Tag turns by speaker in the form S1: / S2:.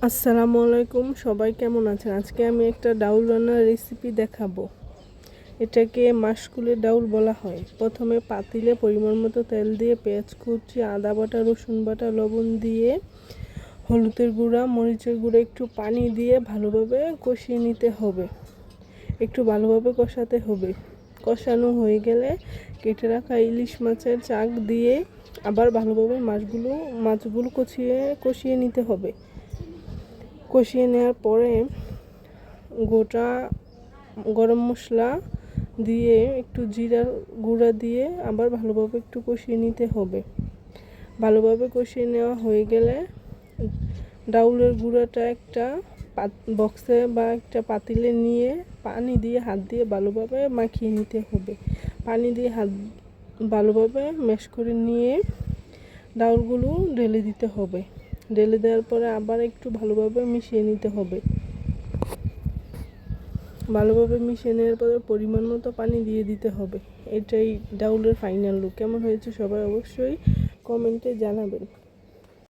S1: আসসালামু আলাইকুম, সবাই কেমন আছেন? আজকে আমি একটা ডাউল রান্নার রেসিপি দেখাবো। এটাকে মাসকলাইয়ের ডাউল বলা হয়। প্রথমে পাতিলে পরিমাণ মতো তেল দিয়ে পেঁয়াজ কুচি, আদা বাটা, রসুন বাটা, লবণ দিয়ে হলুদের গুঁড়া, মরিচের গুঁড়া, একটু পানি দিয়ে ভালোভাবে কষিয়ে নিতে হবে। একটু ভালোভাবে কষাতে হবে। কষানো হয়ে গেলে কেটে রাখা ইলিশ মাছের চাক দিয়ে আবার ভালোভাবে মাছগুলো কষিয়ে নিতে হবে। কষিয়ে নেওয়ার পরে গোটা গরম মশলা দিয়ে একটু জিরার গুঁড়া দিয়ে আবার ভালোভাবে একটু কষিয়ে নিতে হবে। ভালোভাবে কষিয়ে নেওয়া হয়ে গেলে ডাউলের গুঁড়াটা একটা বক্সে বা একটা পাতিলে নিয়ে পানি দিয়ে হাত দিয়ে ভালোভাবে মাখিয়ে নিতে হবে। পানি দিয়ে হাত ভালোভাবে ম্যাশ করে নিয়ে ডাউলগুলো ঢেলে দিতে হবে। ঢেলে দেওয়ার পরে আবার একটু ভালোভাবে মিশিয়ে নিতে হবে। ভালোভাবে মিশিয়ে নেওয়ার পরে পরিমাণ মতো পানি দিয়ে দিতে হবে। এটাই ডাউলের ফাইনাল লুক। কেমন হয়েছে সবাই অবশ্যই কমেন্টে জানাবেন।